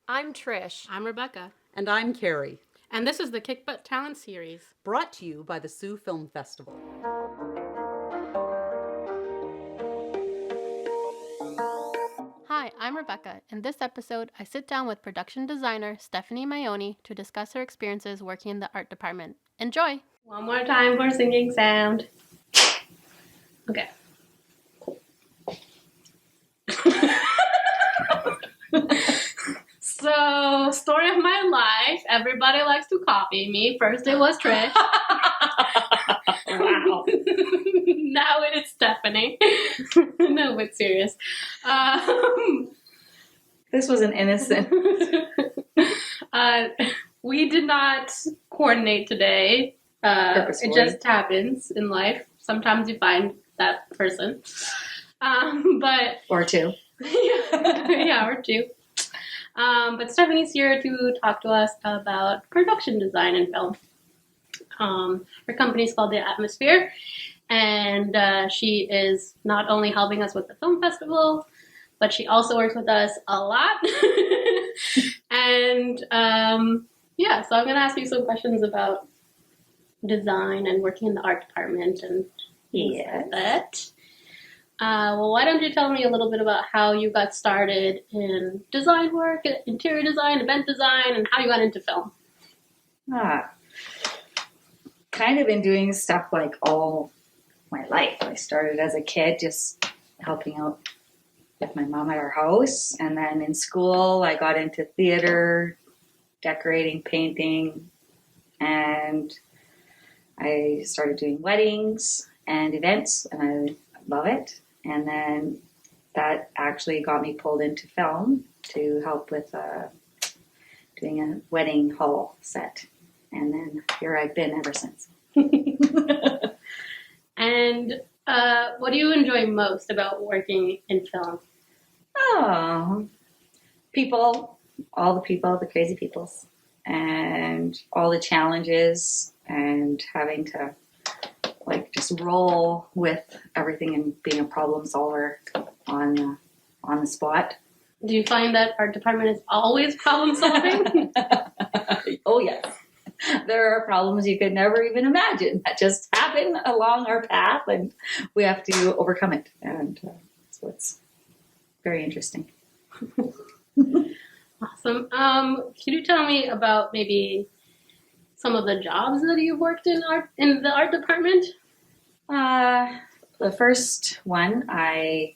I'm Trish. I'm Rebecca. And I'm Carrie. And this is the Kickbutt Talent Series. Brought to you by the Sioux Film Festival. Hi, I'm Rebecca. In this episode, I sit down with production designer Stephanie Maione to discuss her experiences working in the art department. Enjoy! One more time for singing sound. Okay. So, story of my life. Everybody likes to copy me. First it was Trish. Wow. Now it is Stephanie. No, but serious. This was an innocent. We did not coordinate today. It just happens in life. Sometimes you find that person. But Or two. yeah, or two. But Stephanie's here to talk to us about production design in film. Her company is called The Atmosphere, and she is not only helping us with the film festival, but she also works with us a lot. And so I'm going to ask you some questions about design and working in the art department and things like that. Well, why don't you tell me a little bit about how you got started in design work, interior design, event design, and how you got into film? Kind of been doing stuff like all my life. I started as a kid just helping out with my mom at our house. And then in school, I got into theater, decorating, painting, and I started doing weddings and events, and I love it. And then that actually got me pulled into film to help with doing a wedding hall set. And then here I've been ever since. And what do you enjoy most about working in film? Oh, people, all the people, the crazy peoples, and all the challenges, and having to just roll with everything and being a problem solver on the spot. Do you find that art department is always problem solving? Oh yes, there are problems you could never even imagine that just happen along our path, and we have to overcome it. And so it's very interesting. Awesome. Can you tell me about maybe some of the jobs that you've worked in the art department? The first one, I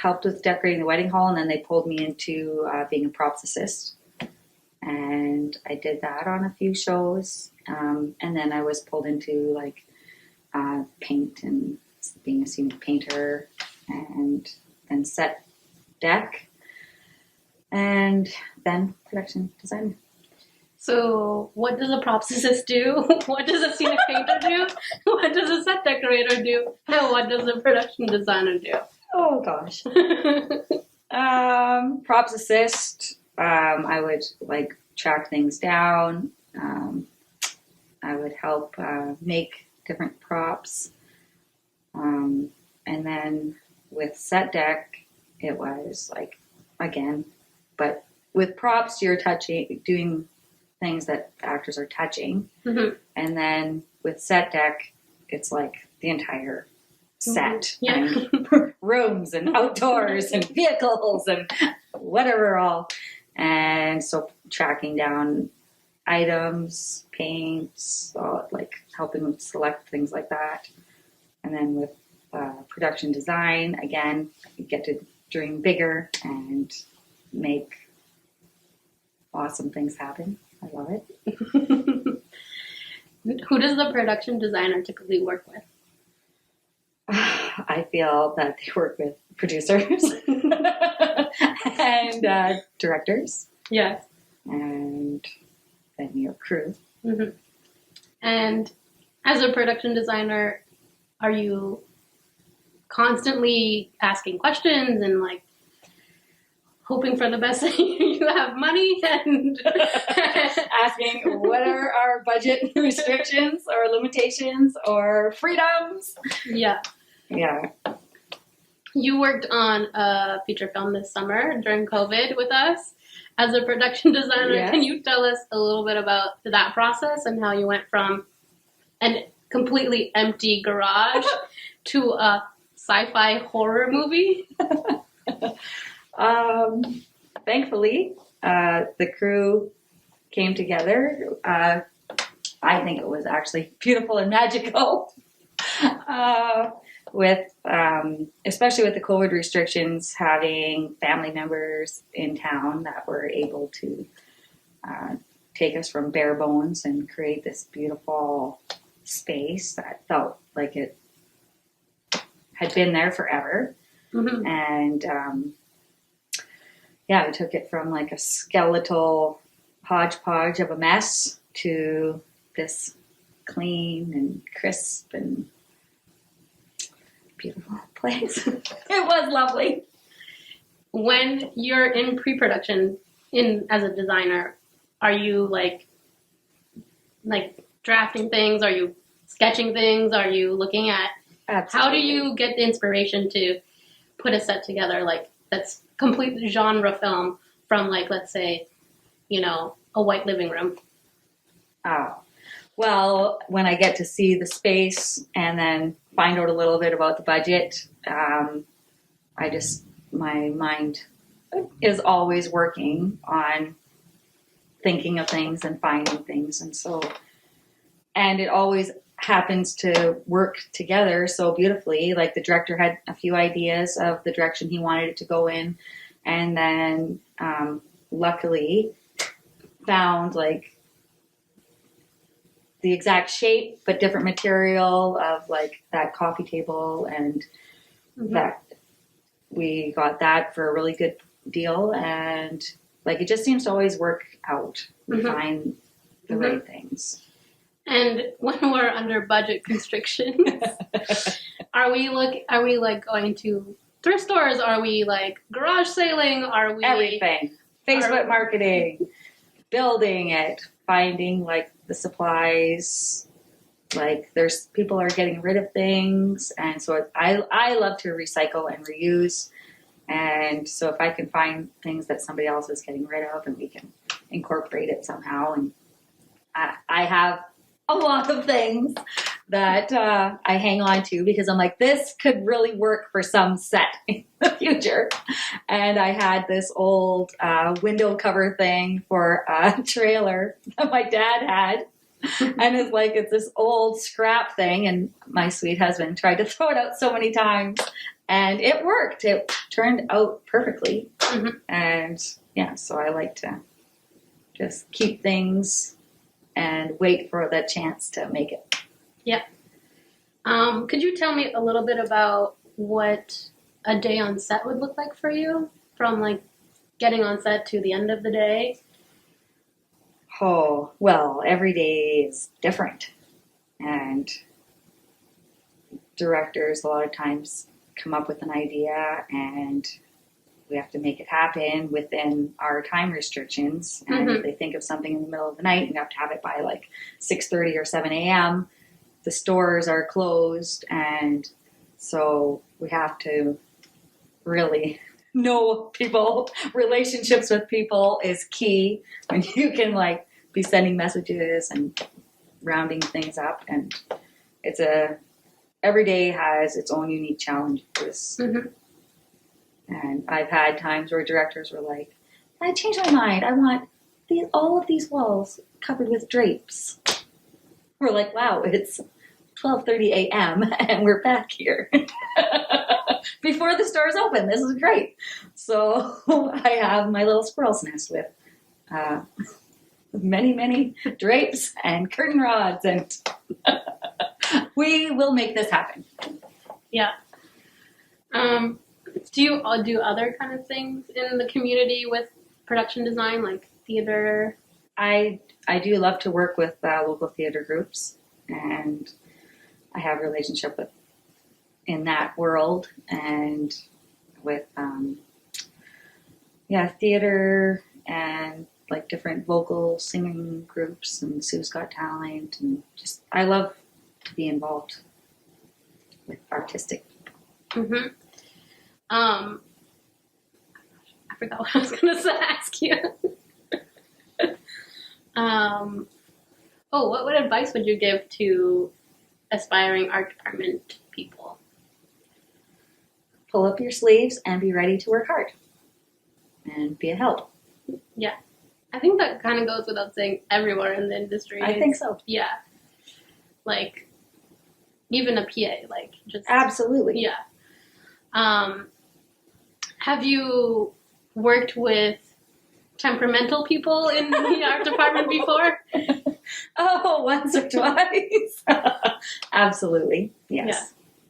helped with decorating the wedding hall, and then they pulled me into being a props assist. And I did that on a few shows. And then I was pulled into paint and being a scenic painter, and then set deck, and then production designer. So what does a props assist do? What does a scenic painter do? What does a set decorator do? And what does a production designer do? Oh gosh. Props assist. I would track things down. I would help make different props. And then with set deck, it was but with props, you're doing things that actors are touching. Mm-hmm. And then with set deck, it's the entire set. Mm-hmm. Yeah. And rooms and outdoors and vehicles and whatever all. And so tracking down items, paints, helping them select things like that. And then with production design, again, you get to dream bigger and make awesome things happen. I love it. Who does the production designer typically work with? I feel that they work with producers and directors. Yes. And then your crew. Mm-hmm. And as a production designer, are you constantly asking questions and hoping for the best that you have money and asking what are our budget restrictions or limitations or freedoms? Yeah. Yeah. You worked on a feature film this summer during COVID with us as a production designer. Yes. Can you tell us a little bit about that process and how you went from a completely empty garage to a sci-fi horror movie? Thankfully, the crew came together. I think it was actually beautiful and magical. With especially with the COVID restrictions, having family members in town that were able to take us from bare bones and create this beautiful space that felt like it had been there forever. Mm-hmm. And yeah, we took it from like a skeletal hodgepodge of a mess to this clean and crisp and beautiful place. It was lovely. When you're in pre-production as a designer, are you like drafting things? Are you sketching things? Are you looking at Absolutely. how do you get the inspiration to put a set together like that's complete genre film from like, let's say, a white living room? Oh, well, when I get to see the space and then find out a little bit about the budget, my mind is always working on thinking of things and finding things. And it always happens to work together so beautifully. Like the director had a few ideas of the direction he wanted it to go in. And then luckily found like the exact shape, but different material of like that coffee table. And that we got that for a really good deal. And like, it just seems to always work out. We find the right things. And when we're under budget constrictions, are we going to thrift stores? Are we like garage sailing? Are we Everything. Facebook marketing, building it, finding like the supplies. Like there's people are getting rid of things, and so I love to recycle and reuse. And so if I can find things that somebody else is getting rid of, and we can incorporate it somehow, and I have a lot of things that I hang on to because I'm like, this could really work for some set in the future. And I had this old window cover thing for a trailer that my dad had. And it's this old scrap thing. And my sweet husband tried to throw it out so many times. And it worked. It turned out perfectly. And yeah, so I like to just keep things and wait for the chance to make it. Yeah. Could you tell me a little bit about what a day on set would look like for you? From like getting on set to the end of the day? Oh, well, every day is different. And directors a lot of times come up with an idea and we have to make it happen within our time restrictions. And if they think of something in the middle of the night, you have to have it by like 6:30 or 7 a.m. The stores are closed. And so we have to really know people. Relationships with people is key when you can like be sending messages and rounding things up. And every day has its own unique challenges. And I've had times where directors were like, I changed my mind. I want all of these walls covered with drapes. We're like, wow, it's 12:30 a.m. and we're back here. Before the stores open. This is great. So I have my little squirrel's nest with many, many drapes and curtain rods. And we will make this happen. Yeah. Do you do other kind of things in the community with production design, like theater? I do love to work with local theater groups, and I have a relationship in that world, and with theater and like different local singing groups and Sue's Got Talent, and just I love to be involved with artistic people. I forgot what I was going to ask you. What advice would you give to aspiring art department people? Pull up your sleeves and be ready to work hard. And be a help. Yeah. I think that kind of goes without saying everywhere in the industry. I think so. Yeah. Like, even a PA, like, just... Absolutely. Yeah. Have you worked with temperamental people in the art department before? Oh, once or twice. Absolutely. Yes. Yeah.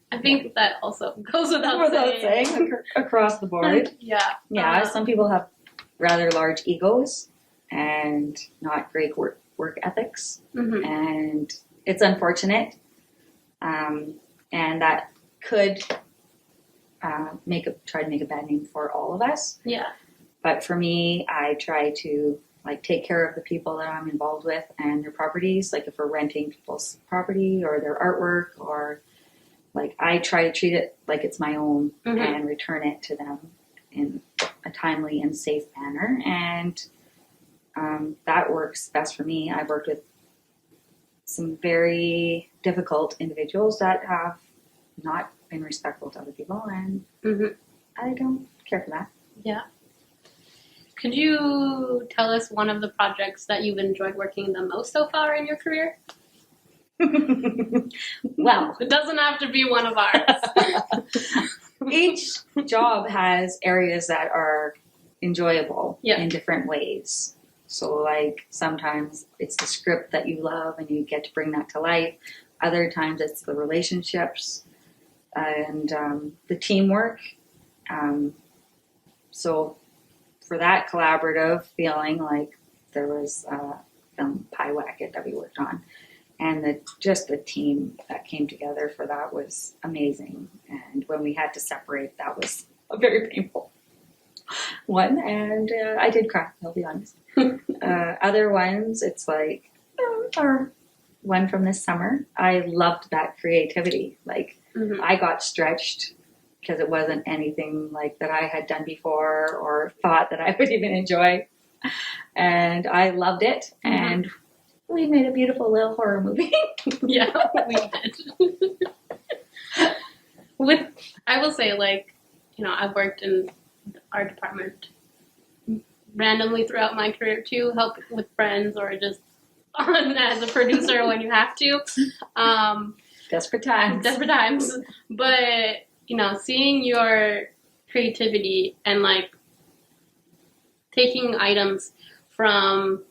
I think that also goes without saying across the board. Yeah. Yeah, some people have rather large egos and not great work ethics. Mm-hmm. And it's unfortunate. And that could try to make a bad name for all of us. Yeah. But for me, I try to take care of the people that I'm involved with and their properties. Like if we're renting people's property or their artwork, or I try to treat it like it's my own Mm-hmm. and return it to them in a timely and safe manner. And that works best for me. I've worked with some very difficult individuals that have not been respectful to other people, and Mm-hmm. I don't care for that. Yeah. Could you tell us one of the projects that you've enjoyed working the most so far in your career? Well, It doesn't have to be one of ours. each job has areas that are enjoyable Yeah. in different ways. So sometimes it's the script that you love and you get to bring that to life. Other times it's the relationships and the teamwork. So for that collaborative feeling, there was film Pie Wacket that we worked on. And the team that came together for that was amazing. And when we had to separate, that was a very painful one. And I did cry, I'll be honest. Other ones, it's or one from this summer. I loved that creativity. Mm-hmm. I got stretched because it wasn't anything that I had done before or thought that I would even enjoy. And I loved it. Mm-hmm. And we made a beautiful little horror movie. Yeah, we did. I will say, I've worked in the art department randomly throughout my career too, help with friends or just on as a producer when you have to. Desperate times. Desperate times. But, seeing your creativity and taking items from,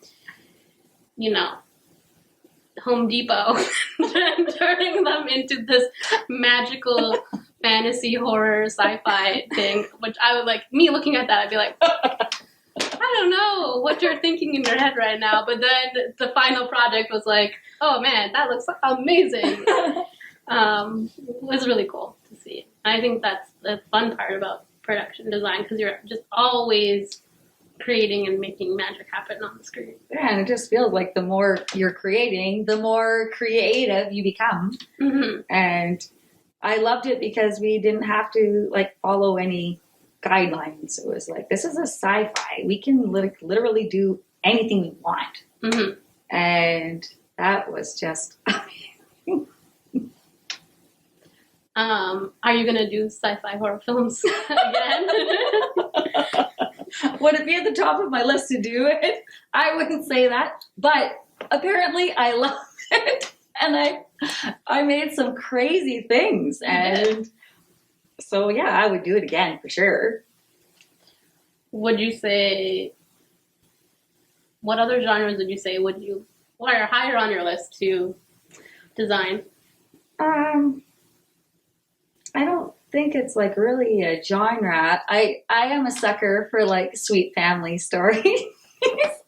Home Depot and turning them into this magical fantasy horror sci-fi thing, which I would me looking at that, I'd be like, I don't know what you're thinking in your head right now. But then the final project was oh man, that looks amazing. It was really cool to see. I think that's the fun part about production design, because you're just always creating and making magic happen on the screen. Yeah, and it just feels like the more you're creating, the more creative you become. Mm-hmm. And I loved it because we didn't have to follow any guidelines. It was this is a sci-fi. We can literally do anything we want. Mm-hmm. And that was just Are you gonna do sci-fi horror films again? Would it be at the top of my list to do it? I wouldn't say that, but apparently I love it, and I made some crazy things, and so yeah, I would do it again for sure. Would you say, what other genres would you say are higher on your list to design? I don't think it's really a genre. I am a sucker for sweet family stories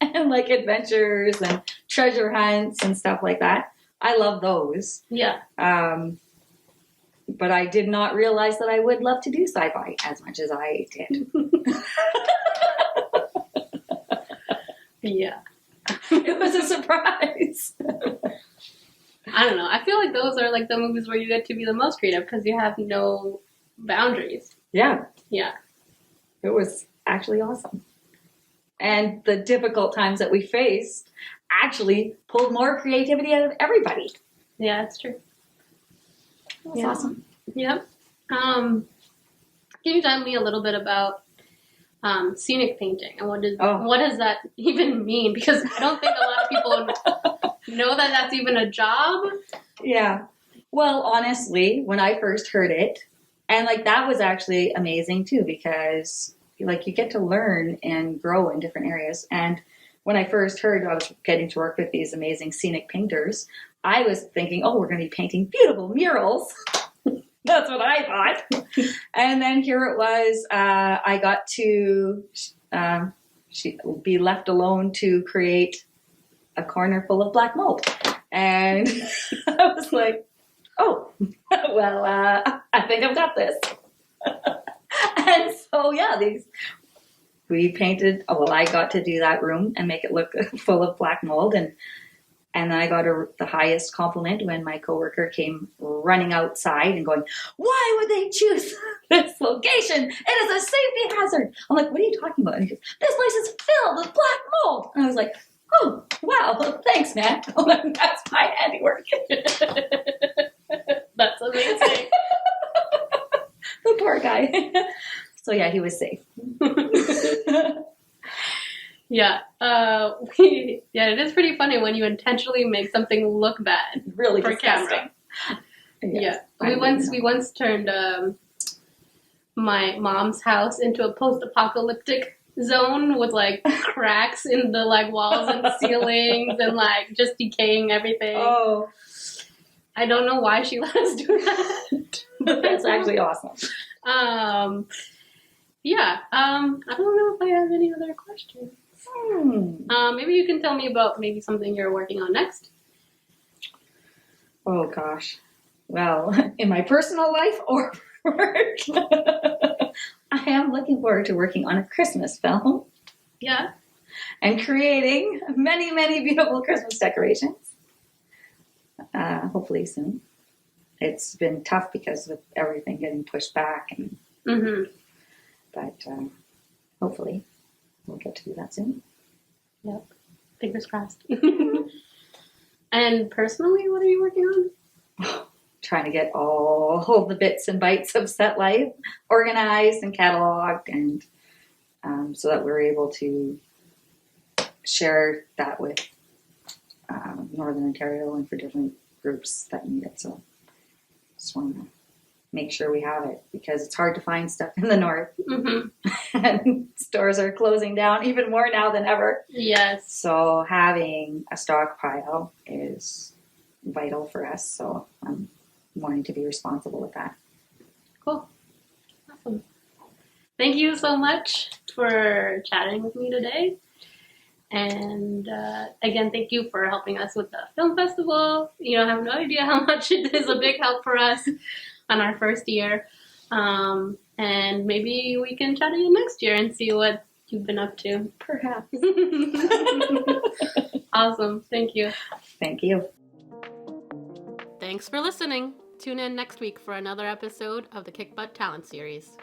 and adventures and treasure hunts and stuff like that. I love those. Yeah. But I did not realize that I would love to do sci-fi as much as I did. Yeah. It was a surprise. I don't know. I feel like those are the movies where you get to be the most creative because you have no boundaries. Yeah. Yeah. It was actually awesome. And the difficult times that we faced actually pulled more creativity out of everybody. Yeah, that's true. It was awesome. Yep. Can you tell me a little bit about scenic painting and what does that even mean? Because I don't think a lot of people know that that's even a job. Yeah. Well, honestly, when I first heard it, and like that was actually amazing too, because like you get to learn and grow in different areas. And when I first heard I was getting to work with these amazing scenic painters, I was thinking, oh, we're going to be painting beautiful murals. That's what I thought. And then here it was, I got to be left alone to create a corner full of black mold. And I was like, oh, well, I think I've got this. And so, yeah, we painted, I got to do that room and make it look full of black mold. And then I got the highest compliment when my coworker came running outside and going, why would they choose this location? It is a safety hazard. I'm like, what are you talking about? And he goes, this place is filled with black mold. And I was like, oh, wow, thanks, man. I'm like, that's my handiwork. That's amazing. The poor guy. So yeah, he was safe. Yeah. It is pretty funny when you intentionally make something look bad Really for disgusting. camera. Yes, Yeah. We once turned my mom's house into a post-apocalyptic zone with like cracks in the like walls and ceilings and like just decaying everything. Oh, I don't know why she let us do that. but that's actually awesome. I don't know if I have any other questions. Maybe you can tell me about maybe something you're working on next. Oh gosh. Well, in my personal life or work, I am looking forward to working on a Christmas film. Yeah. And creating many, many beautiful Christmas decorations. Hopefully soon. It's been tough because with everything getting pushed back, but hopefully we'll get to do that soon. Yep. Fingers crossed. And personally, what are you working on? Trying to get all the bits and bytes of Set Life organized and cataloged, and so that we're able to share that with Northern Ontario and for different groups that need it. So just want to make sure we have it because it's hard to find stuff in the north. And stores are closing down even more now than ever. Yes. So having a stockpile is vital for us. So I'm wanting to be responsible with that. Cool. Awesome. Thank you so much for chatting with me today. And again, thank you for helping us with the film festival. I have no idea how much it is a big help for us on our first year. And maybe we can chat again next year and see what you've been up to. Perhaps. Awesome. Thank you. Thank you. Thanks for listening. Tune in next week for another episode of the Kickbutt Talent Series.